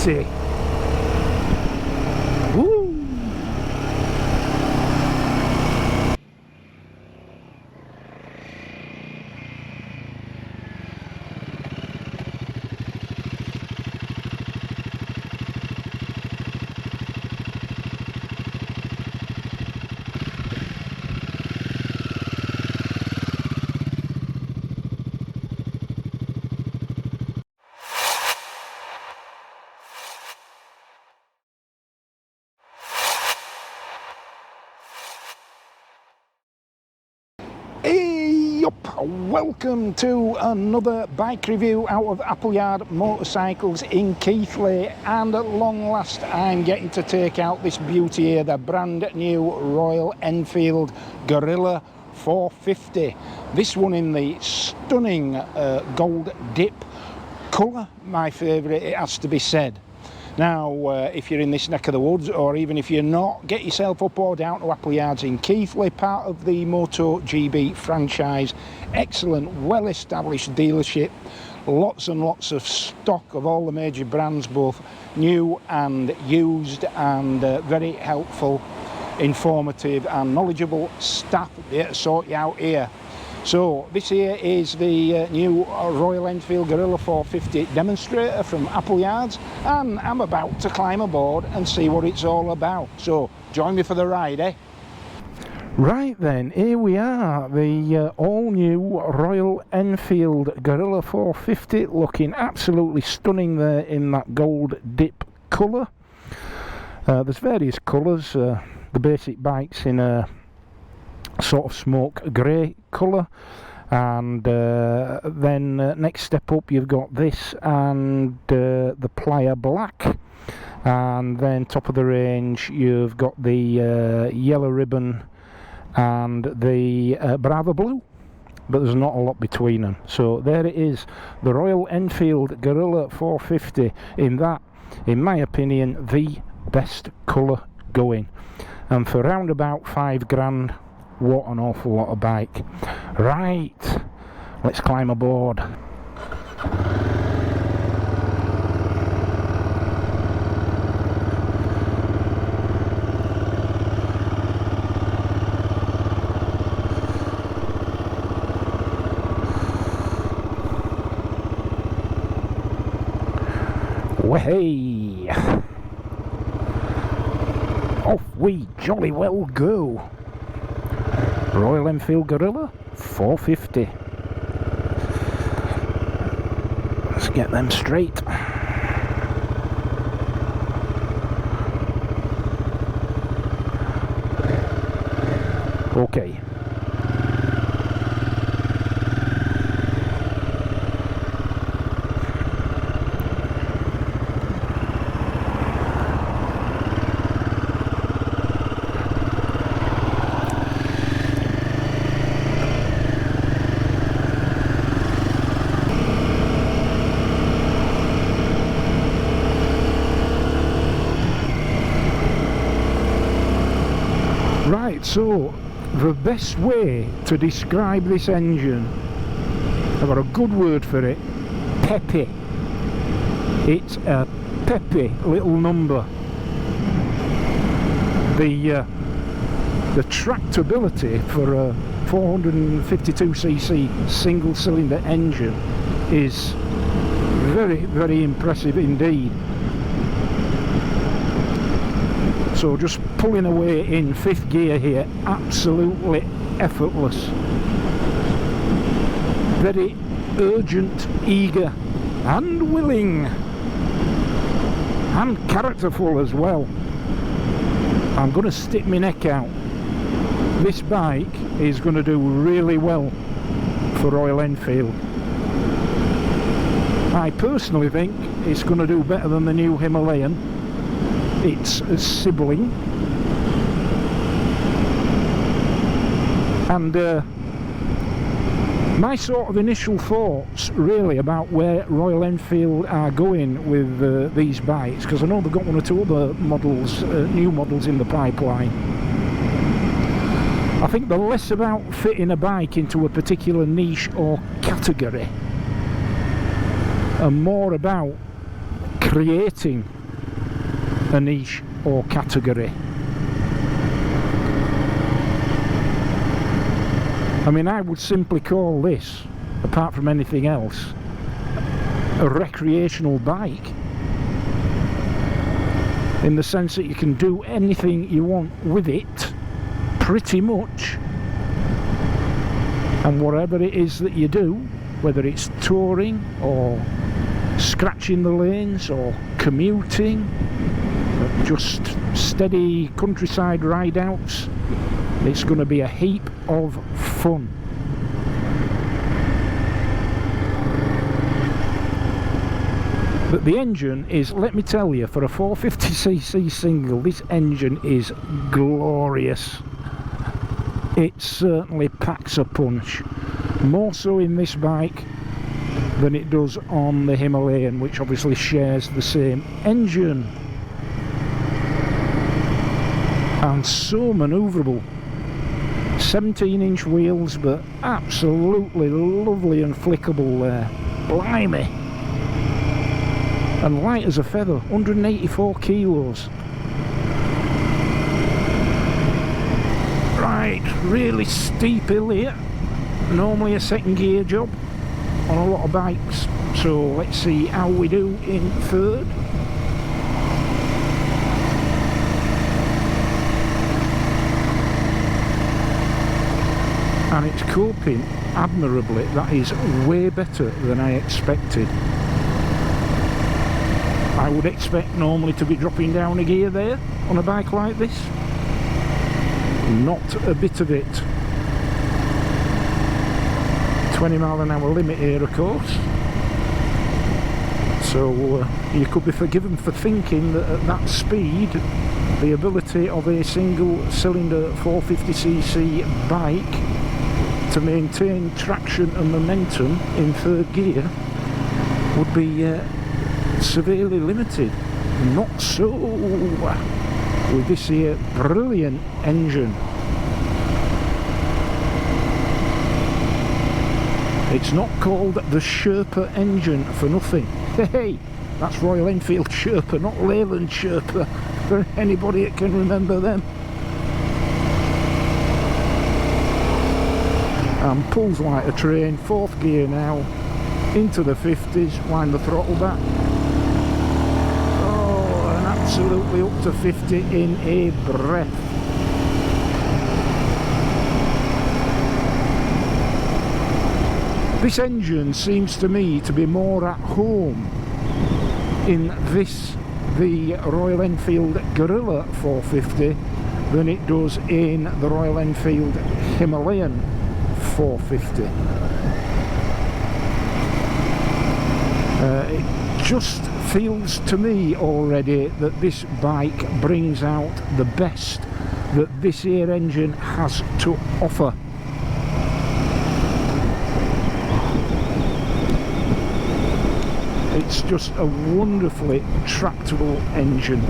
pretty. Woo! Welcome to another bike review out of Appleyard Motorcycles in Keighley, and at long last I'm getting to take out this beauty here, the brand new Royal Enfield Guerrilla 450. This one in the stunning gold dip colour, my favourite, it has to be said. Now, if you're in this neck of the woods, or even if you're not, get yourself up or down to Appleyards in Keighley, part of the MotoGB franchise. Excellent, well-established dealership. Lots and lots of stock of all the major brands, both new and used, and very helpful, informative and knowledgeable staff there to sort you out here. So this here is the new Royal Enfield Guerrilla 450 demonstrator from Appleyards, and I'm about to climb aboard and see what it's all about. So join me for the ride, eh? Right then, here we are, the all-new Royal Enfield Guerrilla 450, looking absolutely stunning there in that gold dip colour. There's various colours, the basic bike's in a sort of smoke grey colour, and then next step up you've got this and the Playa black, and then top of the range you've got the yellow ribbon and the Brava blue, but there's not a lot between them. So there it is, the Royal Enfield Guerrilla 450, in that, in my opinion, the best colour going, and for round about £5 grand, what an awful lot of bike. Right, let's climb aboard. Way, off we jolly well go. Royal Enfield Guerrilla 450. Let's get them straight. Okay. Right, so the best way to describe this engine, I've got a good word for it: peppy. It's a peppy little number. The tractability for a 452cc single cylinder engine is very, very impressive indeed. So just pulling away in fifth gear here, absolutely effortless. Very urgent, eager and willing, and characterful as well. I'm going to stick my neck out. This bike is going to do really well for Royal Enfield. I personally think it's going to do better than the new Himalayan, its sibling, and my sort of initial thoughts really about where Royal Enfield are going with these bikes, because I know they've got one or two other models, new models in the pipeline. I think they're less about fitting a bike into a particular niche or category, and more about creating a niche or category. I mean, I would simply call this, apart from anything else, a recreational bike, in the sense that you can do anything you want with it, pretty much, and whatever it is that you do, whether it's touring or scratching the lanes or commuting, just steady countryside ride outs, it's going to be a heap of fun. But the engine is, let me tell you, for a 450cc single, this engine is glorious. It certainly packs a punch, more so in this bike than it does on the Himalayan, which obviously shares the same engine, and so manoeuvrable. 17-inch wheels, but absolutely lovely and flickable there. Blimey. And light as a feather, 184 kilos. Right, really steep hill here. Normally a second gear job on a lot of bikes. So let's see how we do in third. And it's coping admirably. That is way better than I expected. I would expect normally to be dropping down a gear there on a bike like this. Not a bit of it. 20-mile-an-hour limit here, of course. So you could be forgiven for thinking that at that speed, the ability of a single-cylinder 450cc bike to maintain traction and momentum in third gear would be severely limited. Not so with this here brilliant engine. It's not called the Sherpa engine for nothing. Hey, that's Royal Enfield Sherpa, not Leyland Sherpa, for anybody that can remember them. And pulls like a train, fourth gear now, into the 50s, wind the throttle back. Oh, and absolutely up to 50 in a breath. This engine seems to me to be more at home in this, the Royal Enfield Guerrilla 450, than it does in the Royal Enfield Himalayan 450. It just feels to me already that this bike brings out the best that this here engine has to offer. It's just a wonderfully tractable engine.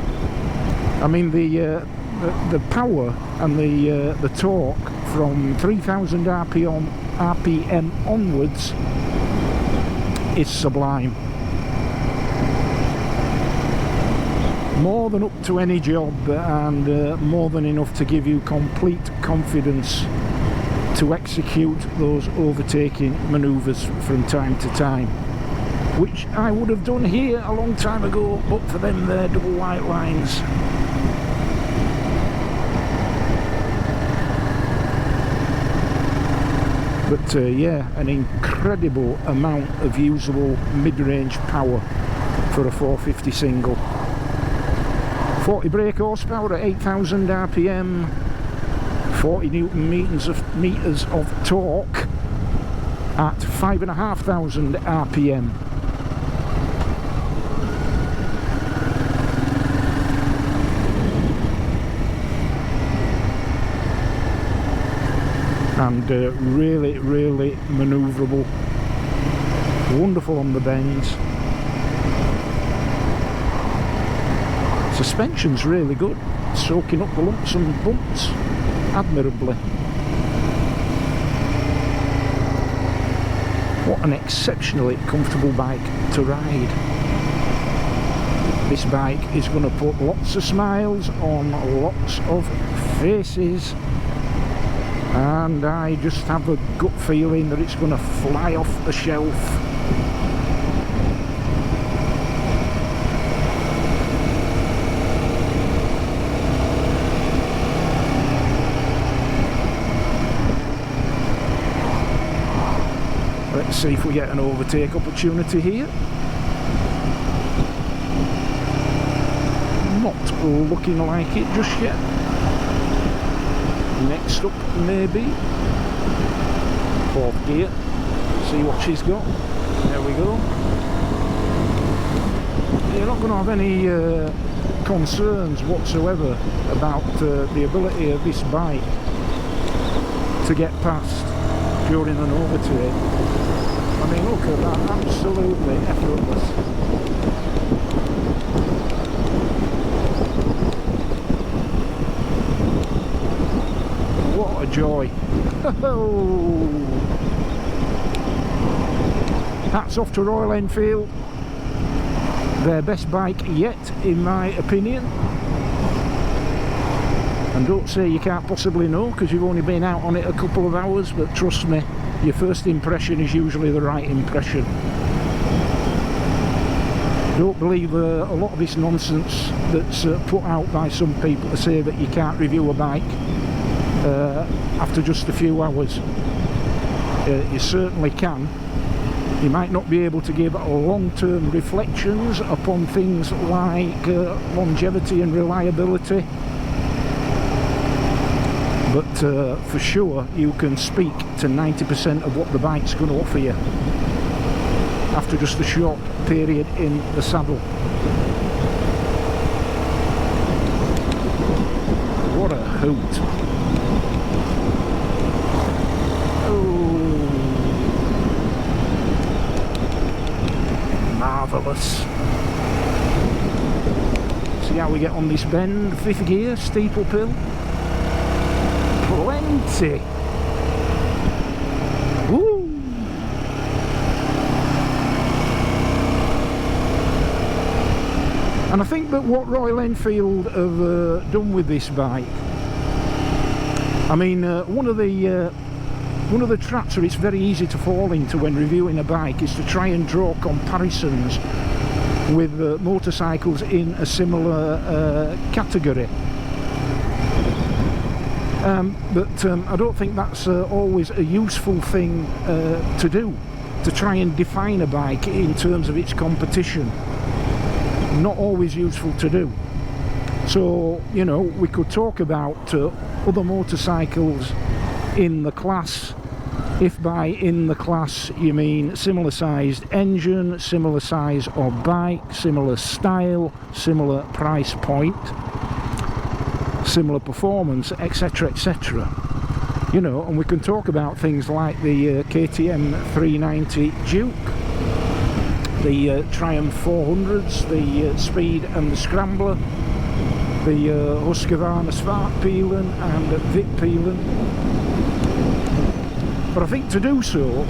I mean, the power and the torque from 3000 RPM onwards is sublime. More than up to any job, and more than enough to give you complete confidence to execute those overtaking manoeuvres from time to time, which I would have done here a long time ago, but for them there double white lines. But yeah, an incredible amount of usable mid-range power for a 450 single. 40 brake horsepower at 8000 RPM, 40 Newton meters of torque at 5500 RPM. And really, really manoeuvrable, wonderful on the bends. Suspension's really good, soaking up the lumps and bumps admirably. What an exceptionally comfortable bike to ride. This bike is going to put lots of smiles on lots of faces, and I just have a gut feeling that it's going to fly off the shelf. Let's see if we get an overtake opportunity here. Not looking like it just yet. Next up, maybe. Fourth gear. See what she's got. There we go. You're not going to have any concerns whatsoever about the ability of this bike to get past during an overtake. I mean, look at that, absolutely effortless. What a joy. Hats off to Royal Enfield. Their best bike yet, in my opinion. And don't say you can't possibly know, because you've only been out on it a couple of hours, but trust me, your first impression is usually the right impression. Don't believe a lot of this nonsense that's put out by some people to say that you can't review a bike after just a few hours. You certainly can. You might not be able to give long-term reflections upon things like longevity and reliability, but for sure you can speak to 90% of what the bike's going to offer you after just a short period in the saddle. What a hoot. Oh, marvellous. See how we get on this bend. Fifth gear, steeple pill. Plenty. Woo! And I think that what Royal Enfield have done with this bike, I mean, one of the traps where it's very easy to fall into when reviewing a bike is to try and draw comparisons with motorcycles in a similar category. But I don't think that's always a useful thing to do, to try and define a bike in terms of its competition. Not always useful to do. So, you know, we could talk about other motorcycles in the class, if by in the class you mean similar sized engine, similar size of bike, similar style, similar price point, similar performance, etc, etc. You know, and we can talk about things like the KTM 390 Duke, the Triumph 400s, the Speed and the Scrambler, the Husqvarna Svartpilen and Vitpilen. But I think to do so,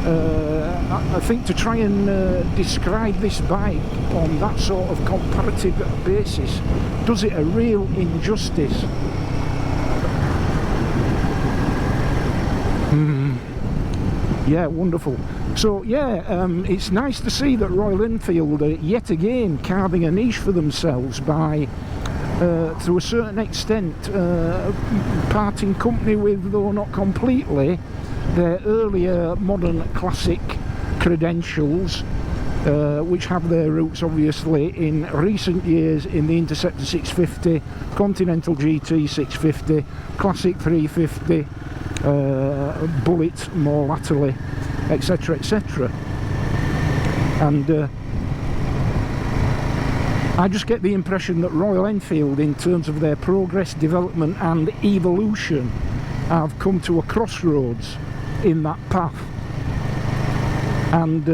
I think to try and describe this bike on that sort of comparative basis does it a real injustice. Yeah, wonderful. So yeah, it's nice to see that Royal Enfield are yet again carving a niche for themselves by, to a certain extent, parting company with, though not completely, their earlier modern classic credentials, which have their roots obviously in recent years in the Interceptor 650, Continental GT 650, Classic 350, Bullet more latterly, etc, etc. And I just get the impression that Royal Enfield, in terms of their progress, development and evolution, have come to a crossroads in that path, and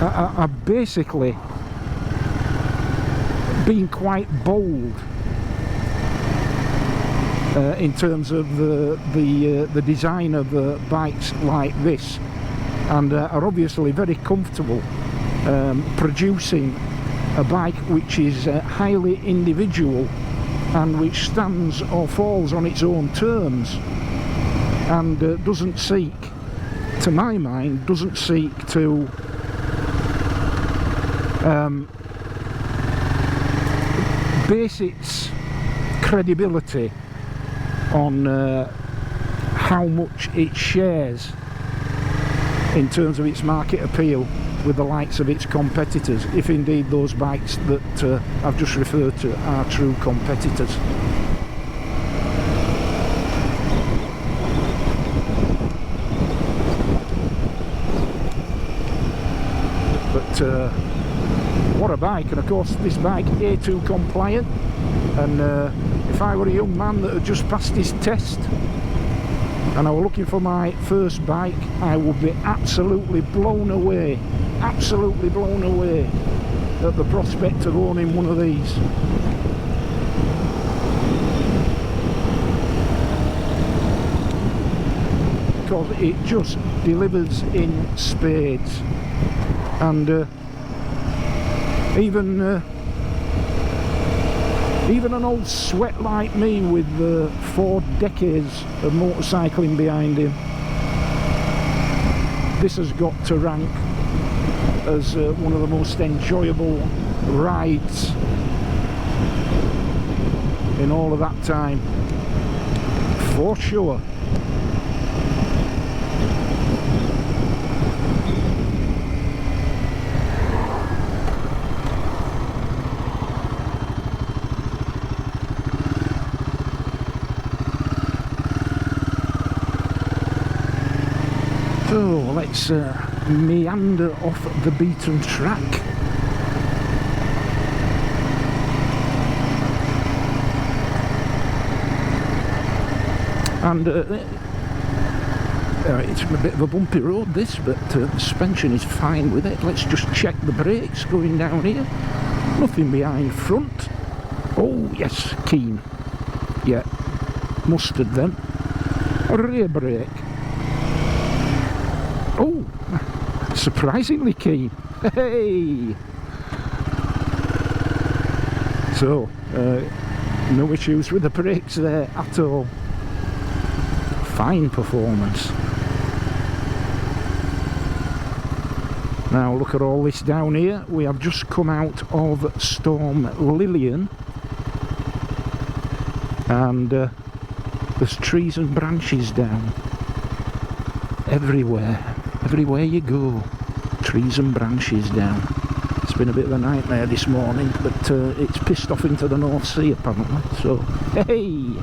are basically being quite bold in terms of the design of bikes like this, and are obviously very comfortable producing a bike which is highly individual and which stands or falls on its own terms, and doesn't seek, to my mind, doesn't seek to base its credibility on how much it shares in terms of its market appeal with the likes of its competitors, if indeed those bikes that I've just referred to are true competitors. But what a bike, and of course this bike A2 compliant, and if I were a young man that had just passed his test and I were looking for my first bike, I would be absolutely blown away at the prospect of owning one of these. Because it just delivers in spades, and even an old sweat like me with 4 decades of motorcycling behind him, this has got to rank as one of the most enjoyable rides in all of that time, for sure. So let's meander off the beaten track. And it's a bit of a bumpy road this, but the suspension is fine with it. Let's just check the brakes going down here. Nothing behind front. Oh yes, keen. Yeah, mustard then. Rear brake. Oh, surprisingly keen. Hey! So, no issues with the brakes there at all. Fine performance. Now look at all this down here. We have just come out of Storm Lillian, and there's trees and branches down everywhere. Everywhere you go, trees and branches down. It's been a bit of a nightmare this morning, but it's pissed off into the North Sea apparently, so hey!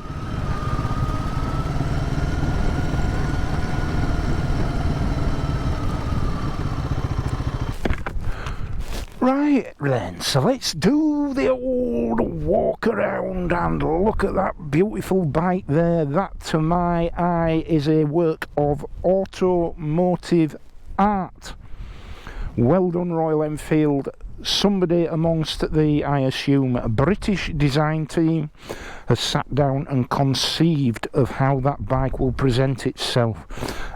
Right then, so let's do the old walk around and look at that beautiful bike there. That, to my eye, is a work of automotive art. Well done, Royal Enfield. Somebody amongst the, I assume, British design team has sat down and conceived of how that bike will present itself,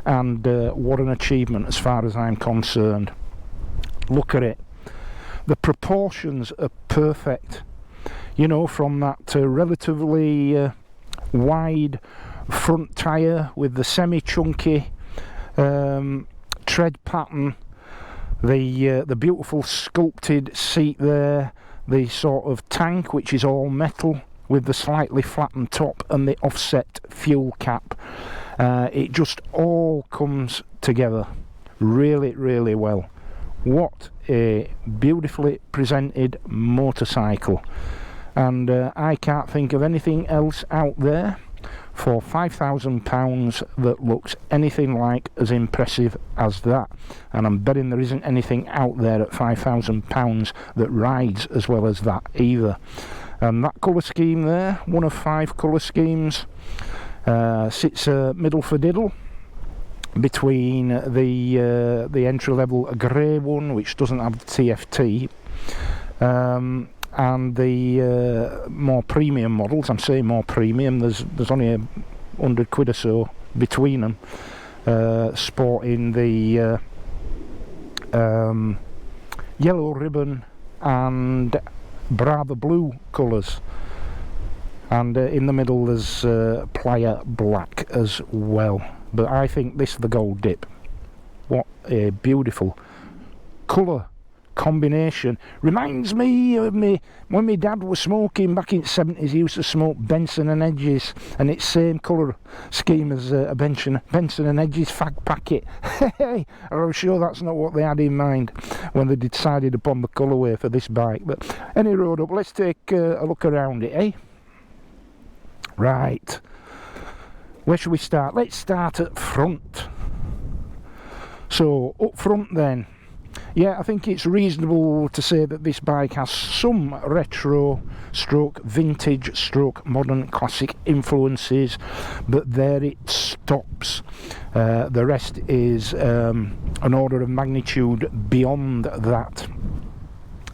and what an achievement as far as I'm concerned. Look at it. The proportions are perfect, you know, from that relatively wide front tyre with the semi-chunky tread pattern, the beautiful sculpted seat there, the sort of tank which is all metal with the slightly flattened top and the offset fuel cap. It just all comes together really, really well. What a beautifully presented motorcycle, and I can't think of anything else out there for £5,000 that looks anything like as impressive as that, and I'm betting there isn't anything out there at £5,000 that rides as well as that either. And that colour scheme there, one of 5 colour schemes, sits middle for diddle between the entry-level grey one, which doesn't have the TFT, and the more premium models. I'm saying more premium, there's only £100 or so between them, sporting the yellow ribbon and rather blue colours, and in the middle there's plier black as well. But I think this is the gold dip. What a beautiful colour combination. Reminds me of me when my dad was smoking back in the 70s. He used to smoke Benson and Hedges, and it's same colour scheme as a Benson and Hedges fag packet. I'm sure that's not what they had in mind when they decided upon the colourway for this bike. But any road up, let's take a look around it, eh? Right, where should we start? Let's start at front. So up front then, yeah, I think it's reasonable to say that this bike has some retro stroke vintage stroke modern classic influences, but there it stops. The rest is an order of magnitude beyond that.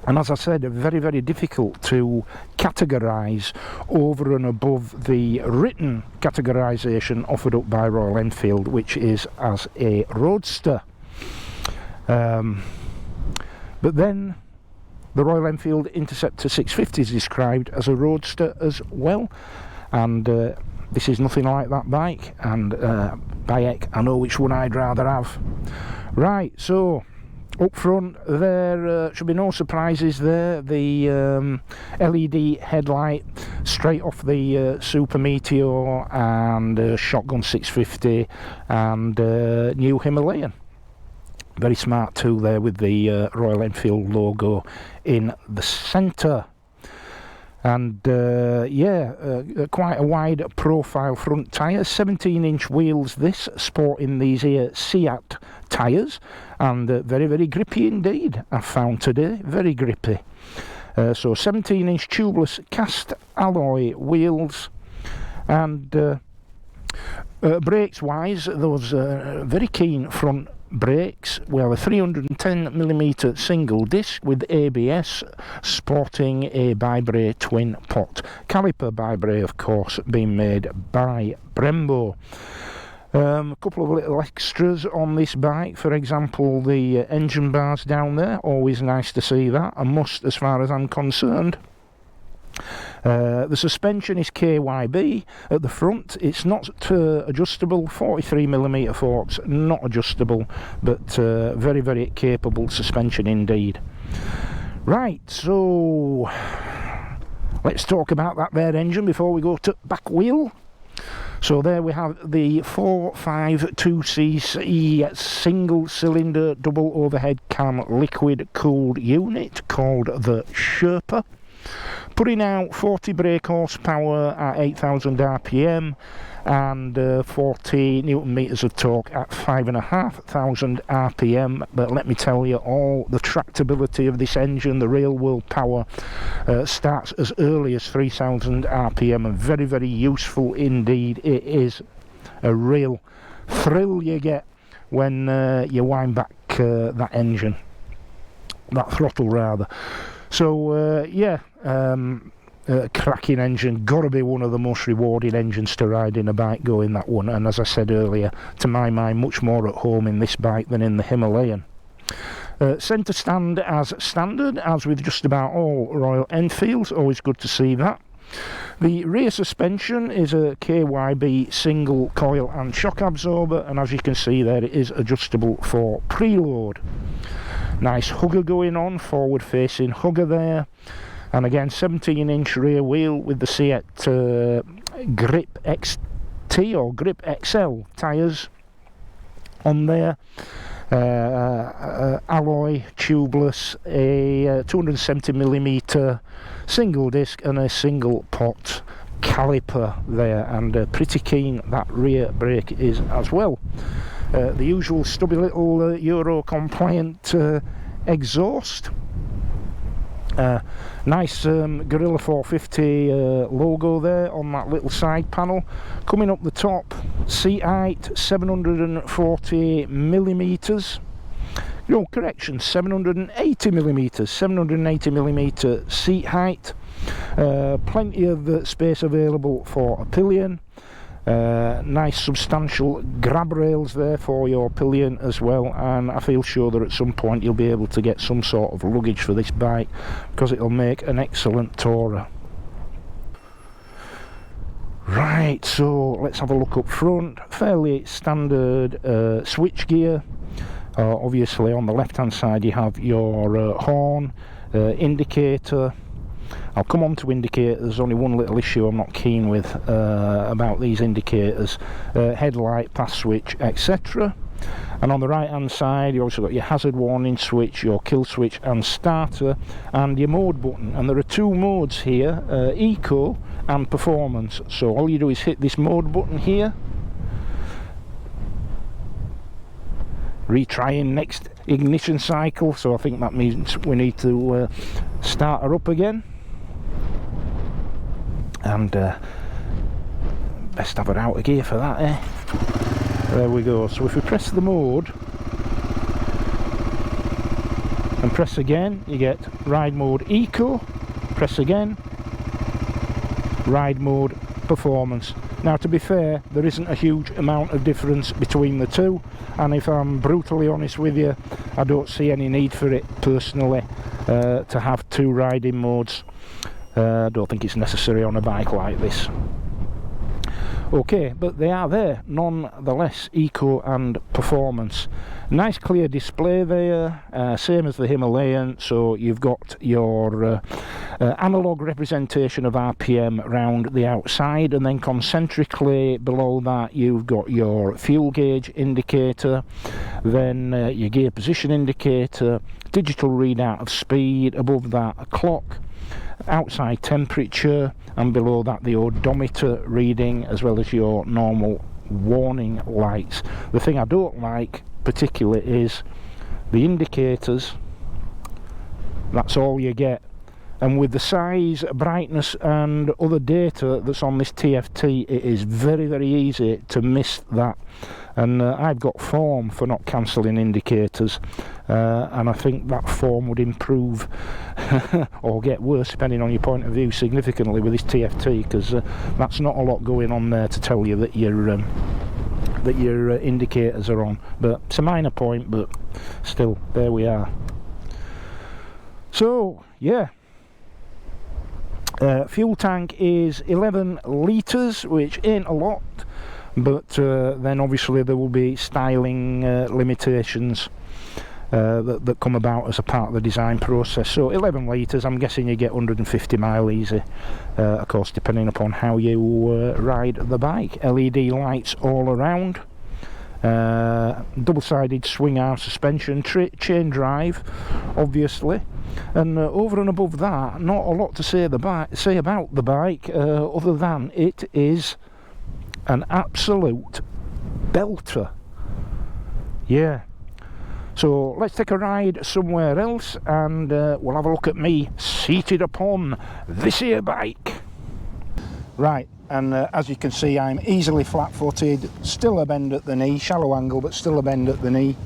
And as I said, very, very difficult to categorise over and above the written categorisation offered up by Royal Enfield, which is as a roadster. But then the Royal Enfield Interceptor 650 is described as a roadster as well, and this is nothing like that bike, and by heck, I know which one I'd rather have. Right, so up front there should be no surprises there. The LED headlight straight off the Super Meteor, and Shotgun 650 and new Himalayan. Very smart too there with the Royal Enfield logo in the centre. And quite a wide profile front tyre, 17-inch wheels this, sporting these here Seat tyres, and very, very grippy indeed, I've found today, very grippy. So 17-inch tubeless cast alloy wheels, and brakes wise, those very keen front brakes. We have a 310mm single disc with ABS, sporting a Bybray twin pot. Caliper Bybray, of course, being made by Brembo. A couple of little extras on this bike, for example the engine bars down there, always nice to see that, a must as far as I'm concerned. The suspension is KYB at the front. It's not adjustable, 43mm forks, not adjustable, but very, very capable suspension indeed. Right, so let's talk about that there engine before we go to back wheel. So there we have the 452cc single cylinder double overhead cam liquid cooled unit called the Sherpa, putting out 40 brake horsepower at 8,000 RPM and 40 newton meters of torque at 5,500 RPM. But let me tell you, all the tractability of this engine, the real world power, starts as early as 3,000 RPM, and very, very useful indeed. It is a real thrill you get when you wind back that engine, that throttle rather. So cracking engine, gotta be one of the most rewarding engines to ride in a bike going, that one. And as I said earlier, to my mind, much more at home in this bike than in the Himalayan. Centre stand as standard, as with just about all Royal Enfields, always good to see that. The rear suspension is a KYB single coil and shock absorber, and as you can see there, it is adjustable for preload. Nice hugger going on, forward facing hugger there, and again 17-inch rear wheel with the Seat Grip XT or Grip XL tyres on there. Alloy tubeless, a 270mm single disc and a single pot caliper there, and pretty keen that rear brake is as well. The usual stubby little Euro compliant exhaust. Nice Guerrilla 450 logo there on that little side panel. Coming up the top, seat height 740mm. No, correction, 780mm. 780mm seat height. Plenty of space available for a pillion. Nice substantial grab rails there for your pillion as well, and I feel sure that at some point you'll be able to get some sort of luggage for this bike, because it'll make an excellent tourer. Right, so let's have a look up front. Fairly standard switch gear. Obviously on the left hand side you have your horn, indicator. I'll come on to indicators. There's only one little issue I'm not keen with about these indicators. Headlight, pass switch, etc. And on the right hand side you also got your hazard warning switch, your kill switch and starter, and your mode button. And there are two modes here, eco and performance. So all you do is hit this mode button here, retrying next ignition cycle, so I think that means we need to start her up again, and best have her out of gear for that, eh? There we go. So if we press the mode and press again, you get ride mode eco, press again, ride mode performance. Now, to be fair, there isn't a huge amount of difference between the two, and if I'm brutally honest with you, I don't see any need for it personally, to have two riding modes. I don't think it's necessary on a bike like this. Okay, but they are there nonetheless, eco and performance. Nice clear display there, same as the Himalayan. So you've got your analog representation of RPM round the outside, and then concentrically below that you've got your fuel gauge indicator, then your gear position indicator, digital readout of speed, above that a clock, outside temperature, and below that the odometer reading, as well as your normal warning lights. The thing I don't like particularly is the indicators. That's all you get, and with the size, brightness and other data that's on this TFT, it is very, very easy to miss that. And I've got form for not cancelling indicators, and I think that form would improve or get worse, depending on your point of view, significantly with this TFT, because that's not a lot going on there to tell you that your indicators are on. But it's a minor point, but still, there we are. So yeah, fuel tank is 11 litres, which ain't a lot, but then obviously there will be styling limitations that come about as a part of the design process. So 11 litres, I'm guessing you get 150 mile easy, of course depending upon how you ride the bike. LED lights all around, double-sided swing arm suspension, chain drive obviously, and over and above that, not a lot to say about the bike, other than it is an absolute belter. Yeah, so let's take a ride somewhere else, and we'll have a look at me seated upon this here bike. Right, and as you can see, I'm easily flat-footed, still a bend at the knee, shallow angle but still a bend at the knee.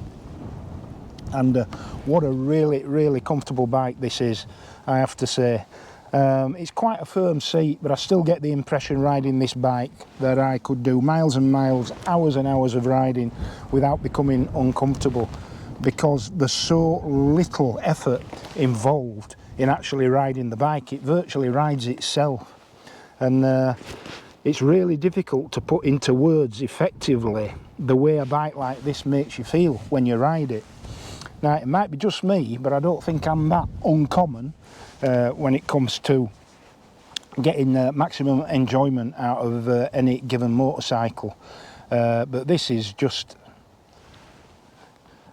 And what a really, really comfortable bike this is, I have to say. It's quite a firm seat, but I still get the impression riding this bike that I could do miles and miles, hours and hours of riding without becoming uncomfortable, because there's so little effort involved in actually riding the bike. It virtually rides itself, and it's really difficult to put into words effectively the way a bike like this makes you feel when you ride it. Now, it might be just me, but I don't think I'm that uncommon when it comes to getting maximum enjoyment out of any given motorcycle. But this is just,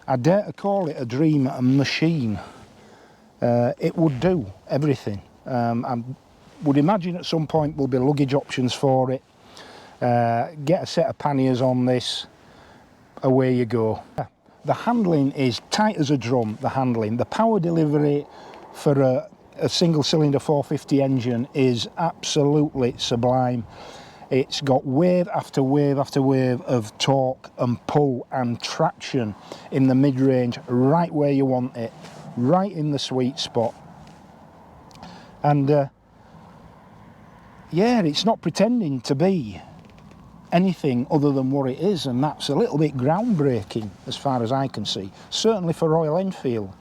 I dare to call it a dream machine. It would do everything. I would imagine at some point there'll be luggage options for it. Get a set of panniers on this, away you go. The handling is tight as a drum, the handling. The power delivery for a single cylinder 450 engine is absolutely sublime. It's got wave after wave after wave of torque and pull and traction in the mid-range, right where you want it, right in the sweet spot. And yeah, it's not pretending to be anything other than what it is, and that's a little bit groundbreaking as far as I can see, certainly for Royal Enfield.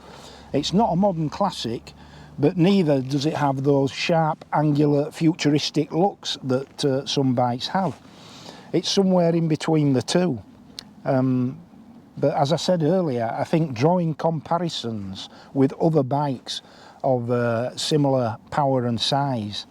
It's not a modern classic, but neither does it have those sharp, angular, futuristic looks that some bikes have. It's somewhere in between the two. But as I said earlier, I think drawing comparisons with other bikes of similar power and size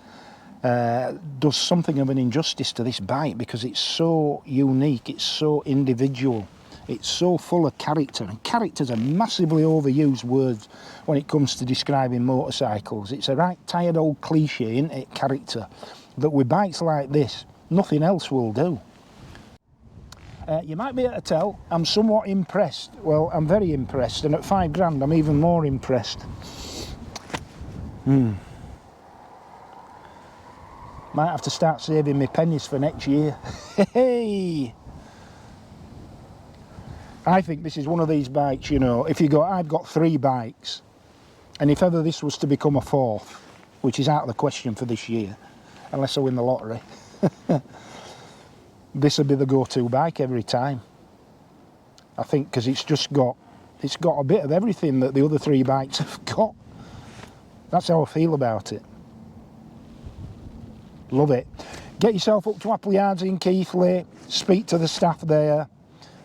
does something of an injustice to this bike, because it's so unique, it's so individual, it's so full of character, and character's a massively overused word when it comes to describing motorcycles. It's a right tired old cliche, isn't it, character, that with bikes like this, nothing else will do. You might be able to tell I'm somewhat impressed. Well, I'm very impressed, and at £5 I'm even more impressed. Might have to start saving my pennies for next year. Hey! I think this is one of these bikes, you know, if you go, I've got 3 bikes, and if ever this was to become a 4th, which is out of the question for this year, unless I win the lottery, this would be the go-to bike every time. I think because it's got a bit of everything that the other 3 bikes have got. That's how I feel about it. Love it. Get yourself up to Appleyards in Keighley, speak to the staff there.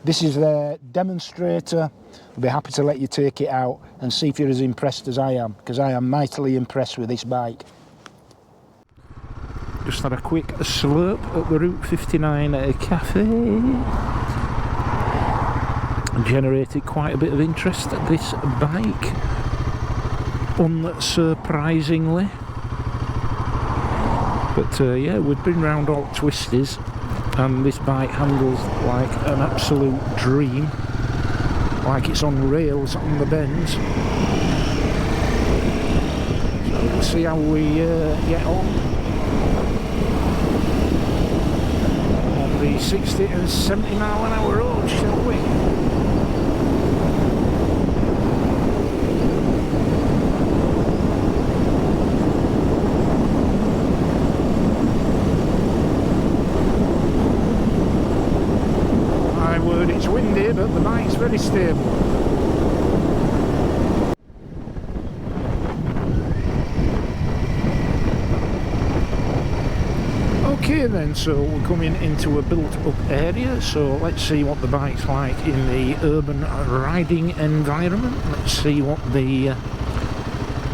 This is their demonstrator. I'll be happy to let you take it out and see if you're as impressed as I am, because I am mightily impressed with this bike. Just had a quick slurp at the Route 59 cafe. Generated quite a bit of interest at this bike, unsurprisingly. But yeah, we've been round all twisties, and this bike handles like an absolute dream, like it's on rails on the bends. So we'll see how we get on the 60 and 70 mile an hour road, shall we? It's windy, but the bike's very stable. Okay then, so we're coming into a built-up area, so let's see what the bike's like in the urban riding environment. Let's see what the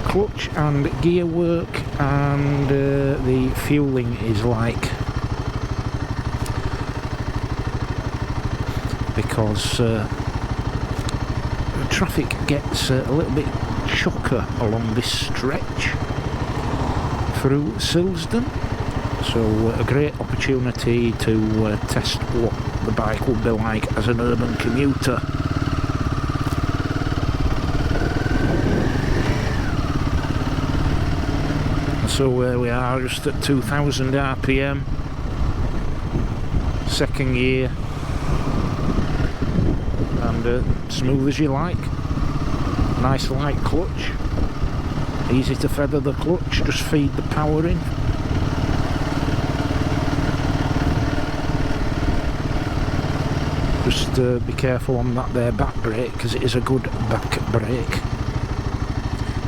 clutch and gear work and the fueling is like. Because traffic gets a little bit chocker along this stretch through Silsden, so a great opportunity to test what the bike will be like as an urban commuter. So where we are, just at 2000 RPM, second gear. And smooth as you like. Nice light clutch, easy to feather the clutch, just feed the power in. Just be careful on that there back brake, because it is a good back brake.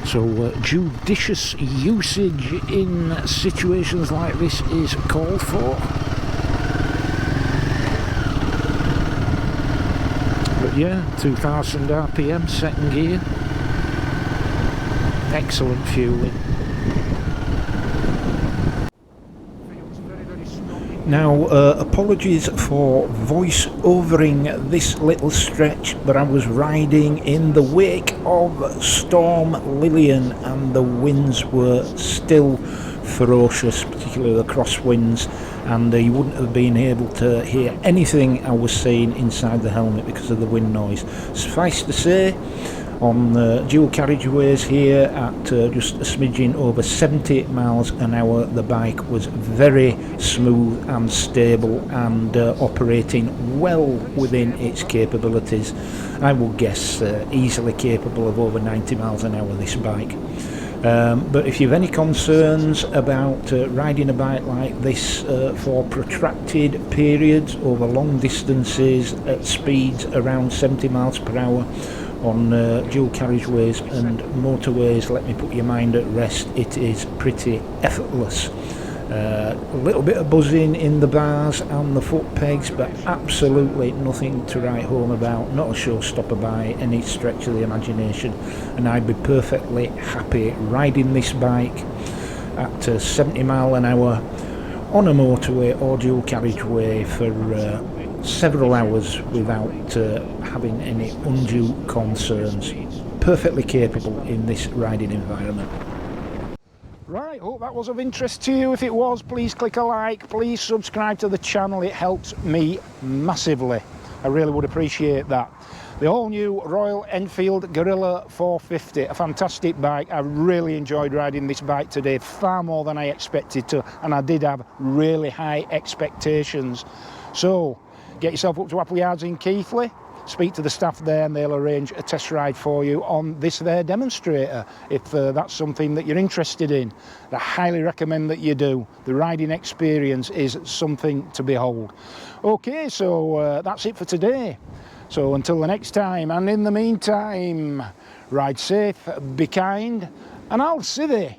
So judicious usage in situations like this is called for. Yeah, 2000 RPM, second gear. Excellent fueling. Now, apologies for voice overing this little stretch, but I was riding in the wake of Storm Lillian, and the winds were still ferocious, particularly the crosswinds, and you wouldn't have been able to hear anything I was saying inside the helmet because of the wind noise. Suffice to say, on the dual carriageways here at just a smidgen over 70 miles an hour, the bike was very smooth and stable and operating well within its capabilities. I would guess easily capable of over 90 miles an hour, this bike. But if you've any concerns about riding a bike like this for protracted periods over long distances at speeds around 70 miles per hour on dual carriageways and motorways, let me put your mind at rest, it is pretty effortless. A little bit of buzzing in the bars and the foot pegs, but absolutely nothing to write home about, not a showstopper by any stretch of the imagination, and I'd be perfectly happy riding this bike at 70 mile an hour on a motorway or dual carriageway for several hours without having any undue concerns. Perfectly capable in this riding environment. Right, hope that was of interest to you. If it was, please click a like, please subscribe to the channel, it helps me massively. I really would appreciate that. The all new Royal Enfield Guerrilla 450, a fantastic bike. I really enjoyed riding this bike today, far more than I expected to, and I did have really high expectations. So, get yourself up to Appleyards in Keighley, speak to the staff there and they'll arrange a test ride for you on this there demonstrator if that's something that you're interested in. I highly recommend that you do. The riding experience is something to behold. Okay, so that's it for today. So until the next time, and in the meantime, ride safe, be kind, and I'll see thee.